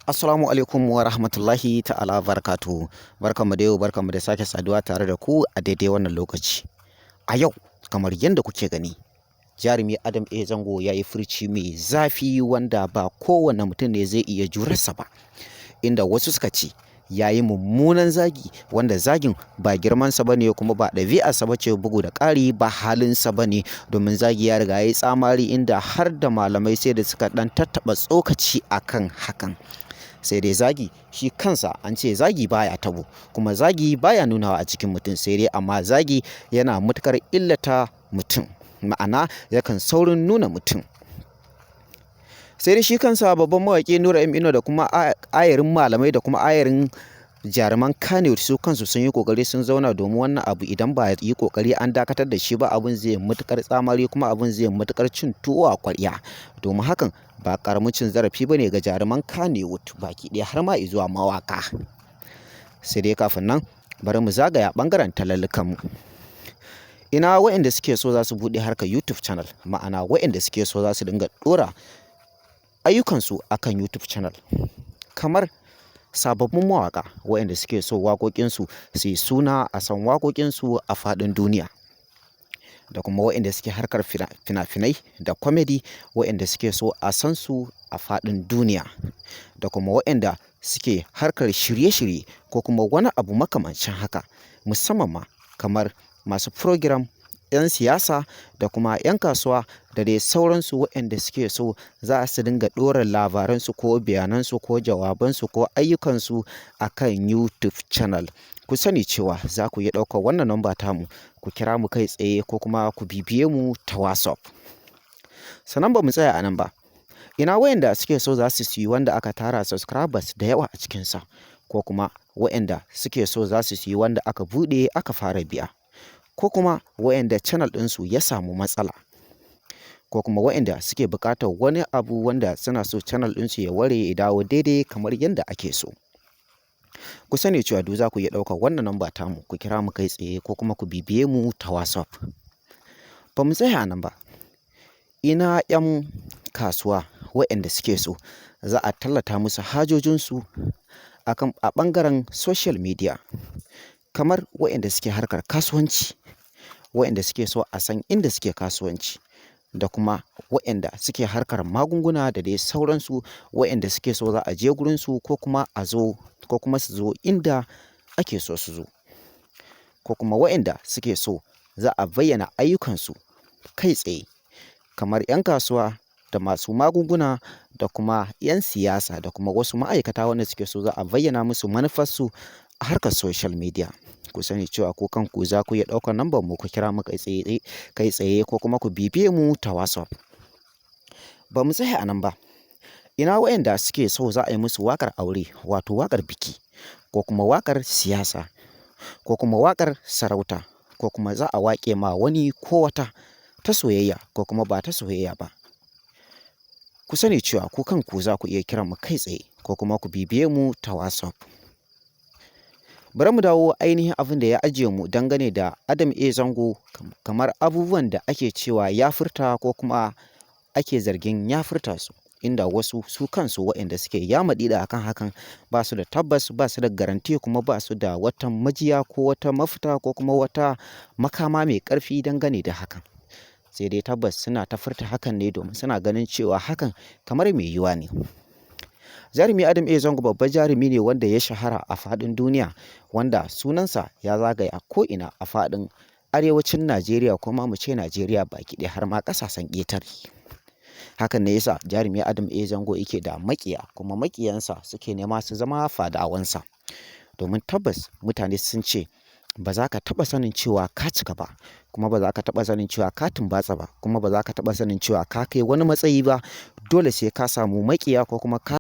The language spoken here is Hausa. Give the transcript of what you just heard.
Assalamu alaikum wa rahmatullahi ta'ala barakatuhu. Barkanmu da yau, barkanmu da sake saduwa tare da ku a daidai wannan lokaci. A yau, kamar yadda kuke gani, jarumi Adam A. Zango ya yi furci mai zafi wanda ba kowane mutum ne zai iya jurarsa ba. Inda wasu suka ce ya yi mummunan zagi wanda zagin ba girmansa ba ne kuma ba ɗabi'arsa ba ce, bugu da ƙari ba halinsa ba ne, domin zagi ya riga ya yi tsamari inda har da malamai sai da suka ɗan tattaɓa tsokaci akan hakan. Sai dai zagi shi kansa an ce zagi baya tabo, kuma zagi baya nunawa a cikin mutum, sai dai amma zagi yana matukar illata mutum, ma'ana yakan saurin nuna mutum. Sai dai shi kansa babban mawaƙi Nura M Ino da kuma ayarin malamai da kuma ayarin jaruman Kannywood su kansu sun yi kokari sun zauna, domin wannan abu idan ba yi kokari an dakatar da shi ba, abun zai matukar tsamari kuma abun zai matukar cin tuwo a kwarya. Domin hakan ba karamin cin zarafi bane ga jaruman Kannywood baki ɗaya har ma zuwa mawaka. Sai dai kafin nan bari mu zagaya bangaren talallukan mu. Ina waɗanda suke so za su buɗe harkar YouTube channel, ma'ana waɗanda suke so za su dinga ɗora ayyukansu akan YouTube channel, kamar sababbin mawaƙa waɗanda suke so waƙoƙinsu su yi suna a san waƙoƙinsu a faɗin duniya, da kuma waɗanda suke harkar fina-finai da comedy waɗanda suke so a san su a faɗin duniya, da kuma waɗanda suke harkar shirye-shirye ko kuma wani abu makamancin haka, musamman ma kamar masu program, 'yan siyasa da kuma 'yan kasuwa da dai sauransu waɗanda suke so za su dinga ɗora labaransu ko bayanansu ko jawabansu ko ayyukansu a kan YouTube channel. Ku sani cewa za ku iya ɗaukar wannan namba tamu ku kira mu kai tsaye ko kuma ku bibiye mu ta WhatsApp. Sannan ba mu tsaya a nan ba. Ina waɗanda suke so za su siyi wanda aka tara subscribers da yawa a cikinsa, ko kuma waɗanda suke so za su siyi wanda aka buɗe aka fara biya, ko kuma waɗanda channel ɗinsu ya samu matsala, ko kuma waɗanda suke buƙatar wani abu wanda suna so channel ɗinsu ya ware ya dawo daidai kamar yadda ake so. Ku sani cewa duk za ku iya ɗaukar wannan namba tamu ku kira mu kai tsaye ko kuma ku bibiye mu ta WhatsApp. Ba mu tsaya nan ba. Ina 'yan kasuwa waɗanda suke so za a tallata musu hajojinsu a ɓangaren social media, kamar waɗanda suke harkar kasuwanci, waɗanda suke so a san inda suke kasuwanci, da kuma waɗanda suke harkar magunguna da dai sauransu, waɗanda suke so za a je gurinsu ko kuma a zo ko kuma su zo inda ake so su zo, ko kuma waɗanda suke so za a bayyana ayyukansu kai tsaye, kamar 'yan kasuwa da masu magunguna da kuma 'yan siyasa da kuma wasu ma'aikata wanda suke so za a bayyana musu manufarsu a harkar social media. Ku sani cewa ku kanku za ku iya ɗaukar lambar mu ku kira mu kai tsaye ko kuma ku bibiye mu ta WhatsApp. Ba mu tsaya a nan ba. Ina waɗanda suke so za a yi musu waƙar aure, wato waƙar biki, ko kuma waƙar siyasa, ko kuma waƙar sarauta, ko kuma za a waƙe ma wani ko wata ta soyayya ko kuma ba ta soyayya ba. Ku sani cewa ku kanku za ku iya kiran mu kai tsaye ko kuma ku bibiye mu ta WhatsApp. Bari mu dawo ainihin abin da ya ajiye mu dangane da Adam A. Zango, kamar abubuwan da ake cewa ya furta ko kuma ake zargin ya furta su, inda wasu su kansu waɗanda suke yamaɗi da akan hakan ba su da tabbas, ba su da garanti, kuma ba su da wata majiya ko wata mafita ko kuma wata makama mai ƙarfi dangane da hakan. Sai dai tabbas suna ta furta hakan ne domin suna ganin cewa hakan kamar mai yiwuwa ne. Jarumi Adam A. Zango babban jarumi ne wanda ya shahara a faɗin duniya, wanda sunansa ya zagaya ko'ina a faɗin arewacin Najeriya, kuma mu ce Najeriya baki ɗaya har ma ƙasashen ƙetare. Hakan ne yasa jarumi Adam A. Zango yake da maƙiya, kuma maƙiyansa suke nema su zama fadawansa, domin tabbas mutane sun ce ba za ka taɓa sanin cewa ka cika ba, kuma ba za ka taɓa sanin cewa ka tumbatsa ba, kuma ba za ka taɓa sanin cewa ka kai wani matsayi ba, dole sai ka samu maƙiya ko kuma ka